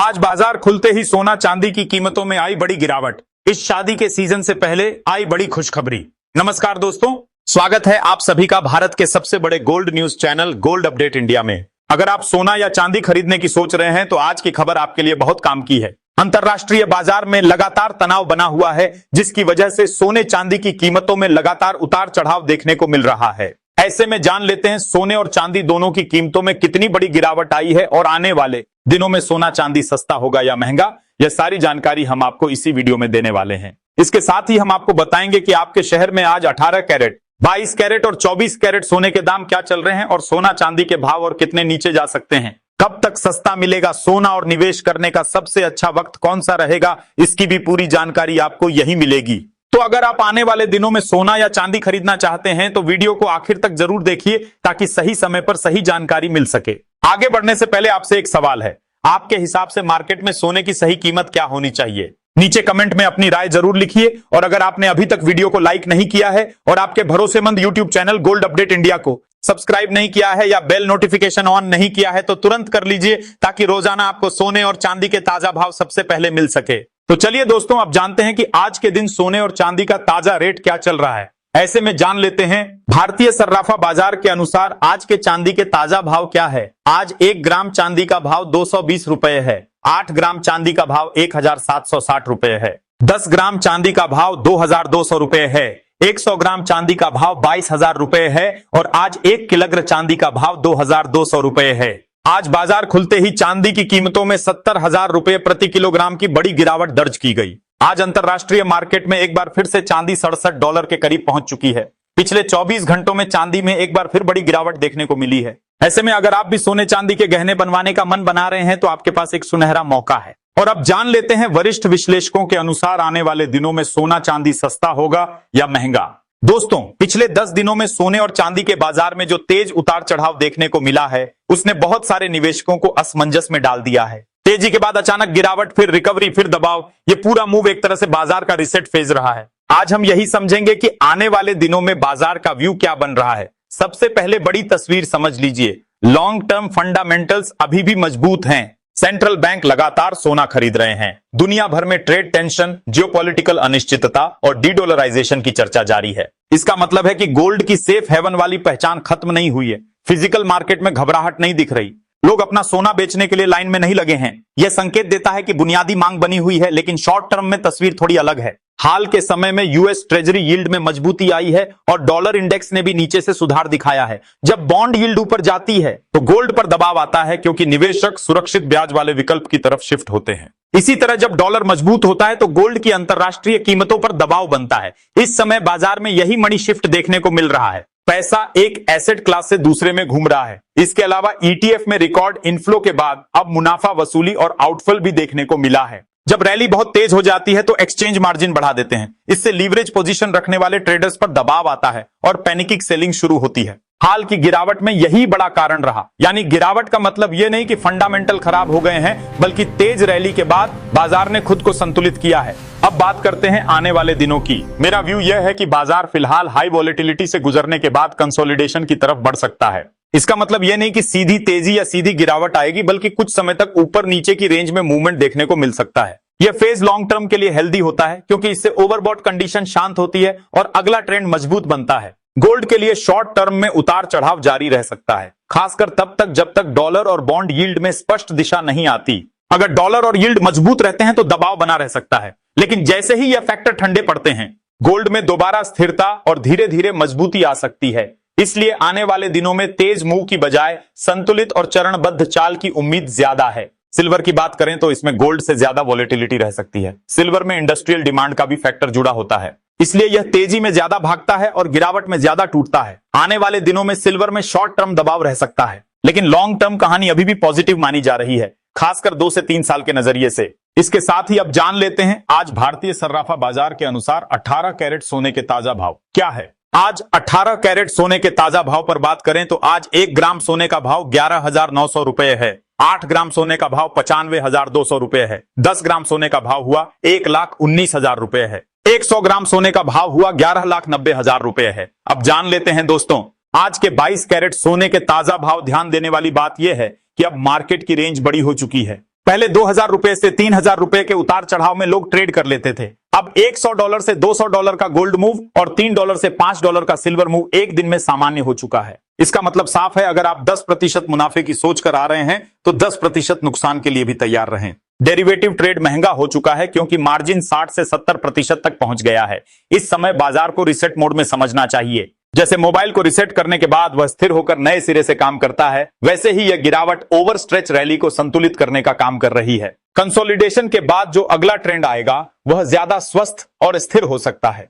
आज बाजार खुलते ही सोना चांदी की कीमतों में आई बड़ी गिरावट। इस शादी के सीजन से पहले आई बड़ी खुशखबरी। नमस्कार दोस्तों, स्वागत है आप सभी का भारत के सबसे बड़े gold news channel gold update India में। अगर आप सोना या चांदी खरीदने की सोच रहे हैं तो आज की खबर आपके लिए बहुत काम की है। अंतरराष्ट्रीय बाजार में लगातार तनाव बना हुआ है, जिसकी वजह से सोने चांदी की कीमतों में लगातार उतार चढ़ाव देखने को मिल रहा है। ऐसे में जान लेते हैं सोने और चांदी दोनों की कीमतों में कितनी बड़ी गिरावट आई है और आने वाले दिनों में सोना चांदी सस्ता होगा या महंगा। यह सारी जानकारी हम आपको इसी वीडियो में देने वाले हैं। इसके साथ ही हम आपको बताएंगे कि आपके शहर में आज 18 कैरेट, 22 कैरेट और 24 कैरेट सोने के दाम क्या चल रहे हैं और सोना चांदी के भाव और कितने नीचे जा सकते हैं। कब तक सस्ता मिलेगा सोना और निवेश करने का सबसे अच्छा वक्त कौन सा रहेगा, इसकी भी पूरी जानकारी आपको यही मिलेगी। तो अगर आप आने वाले दिनों में सोना या चांदी खरीदना चाहते हैं तो वीडियो को आखिर तक जरूर देखिए ताकि सही समय पर सही जानकारी मिल सके। आगे बढ़ने से पहले आपसे एक सवाल है, आपके हिसाब से मार्केट में सोने की सही कीमत क्या होनी चाहिए? नीचे कमेंट में अपनी राय जरूर लिखिए। और अगर आपने अभी तक वीडियो को लाइक नहीं किया है और आपके भरोसेमंद YouTube channel gold update India को सब्सक्राइब नहीं किया है या बेल नोटिफिकेशन ऑन नहीं किया है तो तुरंत कर लीजिए ताकि रोजाना आपको सोने और चांदी के ताजा भाव सबसे पहले मिल सके। तो चलिए दोस्तों, अब जानते हैं कि आज के दिन सोने और चांदी का ताजा रेट क्या चल रहा है। ऐसे में जान लेते हैं भारतीय सर्राफा बाजार के अनुसार आज के चांदी के ताजा भाव क्या है। आज 1 ग्राम चांदी का भाव 220 रुपए है। 8 ग्राम चांदी का भाव 1760 रुपए है। 10 ग्राम चांदी का भाव 2200 रुपए है। 100 ग्राम चांदी का भाव 22,000 रुपए है और आज 1 किलोग्राम चांदी का भाव 2200 रुपए है। आज बाजार खुलते ही चांदी की कीमतों में 70,000 रुपए प्रति किलोग्राम की बड़ी गिरावट दर्ज की गई। आज अंतरराष्ट्रीय मार्केट में एक बार फिर से चांदी $67 के करीब पहुंच चुकी है। पिछले 24 घंटों में चांदी में एक बार फिर बड़ी गिरावट देखने को मिली है। ऐसे में अगर आप भी सोने चांदी के गहने बनवाने का मन बना रहे हैं तो आपके पास एक सुनहरा मौका है। और अब जान लेते हैं वरिष्ठ विश्लेषकों के अनुसार आने वाले दिनों में सोना चांदी सस्ता होगा या महंगा। दोस्तों, पिछले 10 दिनों में सोने और चांदी के बाजार में जो तेज उतार चढ़ाव देखने को मिला है उसने बहुत सारे निवेशकों को असमंजस में डाल दिया है। तेजी के बाद अचानक गिरावट, फिर रिकवरी, फिर दबाव, ये पूरा मूव एक तरह से बाजार का रिसेट फेज रहा है। आज हम यही समझेंगे कि आने वाले दिनों में बाजार का व्यू क्या बन रहा है। सबसे पहले बड़ी तस्वीर समझ लीजिए। लॉन्ग टर्म फंडामेंटल्स अभी भी मजबूत हैं। सेंट्रल बैंक लगातार सोना खरीद रहे हैं। दुनिया भर में ट्रेड टेंशन, जियोपॉलिटिकल अनिश्चितता और डीडॉलराइजेशन की चर्चा जारी है। इसका मतलब है कि गोल्ड की सेफ हेवन वाली पहचान खत्म नहीं हुई है। फिजिकल मार्केट में घबराहट नहीं दिख रही। लोग अपना सोना बेचने के लिए लाइन में नहीं लगे हैं। यह संकेत देता है कि बुनियादी मांग बनी हुई है, लेकिन शॉर्ट टर्म में तस्वीर थोड़ी अलग है। हाल के समय में यूएस ट्रेजरी यील्ड में मजबूती आई है और डॉलर इंडेक्स ने भी नीचे से सुधार दिखाया है। जब बॉन्ड यील्ड ऊपर जाती है तो गोल्ड पर दबाव आता है, क्योंकि निवेशक सुरक्षित ब्याज वाले विकल्प की तरफ शिफ्ट होते हैं। इसी तरह जब डॉलर मजबूत होता है तो गोल्ड की अंतरराष्ट्रीय कीमतों पर दबाव बनता है। इस समय बाजार में यही मनी शिफ्ट देखने को मिल रहा है। पैसा एक एसेट क्लास से दूसरे में घूम रहा है। इसके अलावा ईटीएफ में रिकॉर्ड इनफ्लो के बाद अब मुनाफा वसूली और आउटफ्लो भी देखने को मिला है। जब रैली बहुत तेज हो जाती है तो एक्सचेंज मार्जिन बढ़ा देते हैं। इससे लीवरेज पोजीशन रखने वाले ट्रेडर्स पर दबाव आता है और पैनिकिंग सेलिंग शुरू होती है। हाल की गिरावट में यही बड़ा कारण रहा। यानी गिरावट का मतलब यह नहीं कि फंडामेंटल खराब हो गए हैं, बल्कि तेज रैली के बाद बाजार ने खुद को संतुलित किया है। अब बात करते हैं आने वाले दिनों की। मेरा व्यू यह है कि बाजार फिलहाल हाई वॉलेटिलिटी से गुजरने के बाद कंसोलिडेशन की तरफ बढ़ सकता है। इसका मतलब यह नहीं कि सीधी तेजी या सीधी गिरावट आएगी, बल्कि कुछ समय तक ऊपर नीचे की रेंज में मूवमेंट देखने को मिल सकता है। यह फेज लॉन्ग टर्म के लिए हेल्दी होता है, क्योंकि इससे ओवरबॉट कंडीशन शांत होती है और अगला ट्रेंड मजबूत बनता है। गोल्ड के लिए शॉर्ट टर्म में उतार चढ़ाव जारी रह सकता है, खासकर तब तक जब तक डॉलर और बॉन्ड यील्ड में स्पष्ट दिशा नहीं आती। अगर डॉलर और यील्ड मजबूत रहते हैं तो दबाव बना रह सकता है, लेकिन जैसे ही यह फैक्टर ठंडे पड़ते हैं गोल्ड में दोबारा स्थिरता और धीरे धीरे मजबूती आ सकती है। इसलिए आने वाले दिनों में तेज मूव की बजाय संतुलित और चरणबद्ध चाल की उम्मीद ज्यादा है। सिल्वर की बात करें तो इसमें गोल्ड से ज्यादा वॉलेटिलिटी रह सकती है। सिल्वर में इंडस्ट्रियल डिमांड का भी फैक्टर जुड़ा होता है, इसलिए यह तेजी में ज्यादा भागता है और गिरावट में ज्यादा टूटता है। आने वाले दिनों में सिल्वर में शॉर्ट टर्म दबाव रह सकता है, लेकिन लॉन्ग टर्म कहानी अभी भी पॉजिटिव मानी जा रही है, खासकर 2 से 3 साल के नजरिए से। इसके साथ ही अब जान लेते हैं आज भारतीय सर्राफा बाजार के अनुसार 18 कैरेट सोने के ताजा भाव क्या है। आज 18 कैरेट सोने के ताजा भाव पर बात करें तो आज 1 ग्राम सोने का भाव 11,900 रुपए है। 8 ग्राम सोने का भाव 95,200 रुपए है। 10 ग्राम सोने का भाव हुआ 1,19,000 रुपए है। 100 ग्राम सोने का भाव हुआ 11,90,000 रुपए है। अब जान लेते हैं दोस्तों आज के 22 कैरेट सोने के ताजा भाव। ध्यान देने वाली बात यह है कि अब मार्केट की रेंज बड़ी हो चुकी है। पहले 2000 रुपए से 3000 रुपए के उतार चढ़ाव में लोग ट्रेड कर लेते थे। अब $100 से $200 का गोल्ड मूव और $3 से $5 का सिल्वर मूव एक दिन में सामान्य हो चुका है। इसका मतलब साफ है, अगर आप 10% मुनाफे की सोच कर आ रहे हैं तो 10% नुकसान के लिए भी तैयार रहें। डेरिवेटिव ट्रेड महंगा हो चुका है क्योंकि मार्जिन 60 से 70% तक पहुंच गया है। इस समय बाजार को रिसेट मोड में समझना चाहिए। जैसे मोबाइल को रिसेट करने के बाद वह स्थिर होकर नए सिरे से काम करता है, वैसे ही यह गिरावट ओवर स्ट्रेच रैली को संतुलित करने का काम कर रही है। कंसोलिडेशन के बाद जो अगला ट्रेंड आएगा वह ज्यादा स्वस्थ और स्थिर हो सकता है।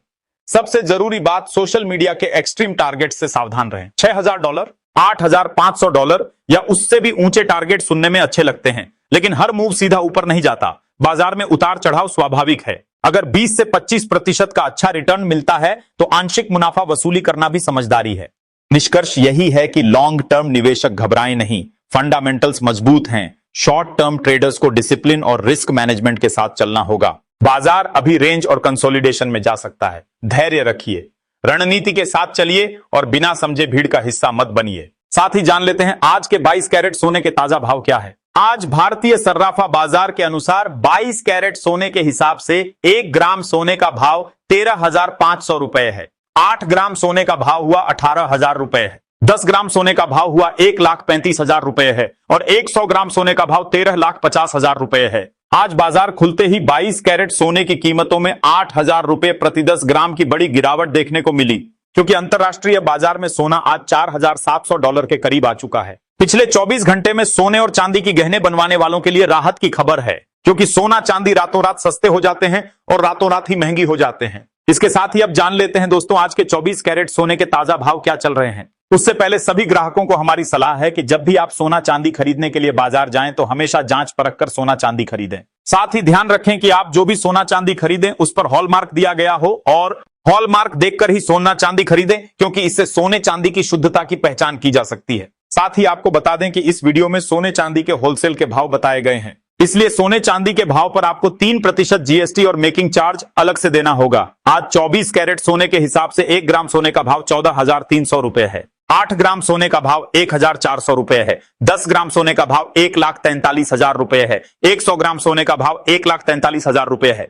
सबसे जरूरी बात, सोशल मीडिया के एक्सट्रीम टारगेट से सावधान रहें। $6000, $8500 या उससे भी ऊंचे टारगेट सुनने में अच्छे लगते हैं, लेकिन हर मूव सीधा ऊपर नहीं जाता। बाजार में उतार चढ़ाव स्वाभाविक है। अगर 20 से 25% का अच्छा रिटर्न मिलता है तो आंशिक मुनाफा वसूली करना भी समझदारी है। निष्कर्ष यही है कि लॉन्ग टर्म निवेशक घबराएं नहीं, फंडामेंटल्स मजबूत हैं। शॉर्ट टर्म ट्रेडर्स को डिसिप्लिन और रिस्क मैनेजमेंट के साथ चलना होगा। बाजार अभी रेंज और कंसोलिडेशन में जा सकता है। धैर्य रखिए, रणनीति के साथ चलिए और बिना समझे भीड़ का हिस्सा मत बनिए। साथ ही जान लेते हैं आज के 22 कैरेट सोने के ताजा भाव क्या है। आज भारतीय सर्राफा बाजार के अनुसार 22 कैरेट सोने के हिसाब से 1 ग्राम सोने का भाव 13,500 रुपए है। 8 ग्राम सोने का भाव हुआ 18,000 रुपए है। 10 ग्राम सोने का भाव हुआ 1,35,000 रुपए है और 100 ग्राम सोने का भाव 13,50,000 रुपए है। आज बाजार खुलते ही 22 कैरेट सोने की कीमतों में 8,000 रुपए प्रति 10 ग्राम की बड़ी गिरावट देखने को मिली, क्योंकि अंतरराष्ट्रीय बाजार में सोना आज $4,700 के करीब आ चुका है। पिछले 24 घंटे में सोने और चांदी की गहने बनवाने वालों के लिए राहत की खबर है, क्योंकि सोना चांदी रातों रात सस्ते हो जाते हैं और रातों रात ही महंगी हो जाते हैं। इसके साथ ही अब जान लेते हैं दोस्तों आज के 24 कैरेट सोने के ताजा भाव क्या चल रहे हैं। उससे पहले सभी ग्राहकों को हमारी सलाह है कि जब भी आप सोना चांदी खरीदने के लिए बाजार जाएं तो हमेशा जांच परख कर सोना चांदी खरीदें। साथ ही ध्यान रखें कि आप जो भी सोना चांदी खरीदें उस पर हॉलमार्क दिया गया हो और हॉलमार्क देखकर ही सोना चांदी खरीदें, क्योंकि इससे सोने चांदी की शुद्धता की पहचान की जा सकती है। साथ ही आपको बता दें कि इस वीडियो में सोने चांदी के होलसेल के भाव बताए गए हैं, इसलिए सोने चांदी के भाव पर आपको 3% जीएसटी और मेकिंग चार्ज अलग से देना होगा। आज 24 कैरेट सोने के हिसाब से 1 ग्राम सोने का भाव 14,300 रुपए है। 8 ग्राम सोने का भाव 1,400 रुपए है। 10 ग्राम सोने का भाव 1,43,000 रुपए है। 100 ग्राम सोने का भाव 1,43,000 रुपए है।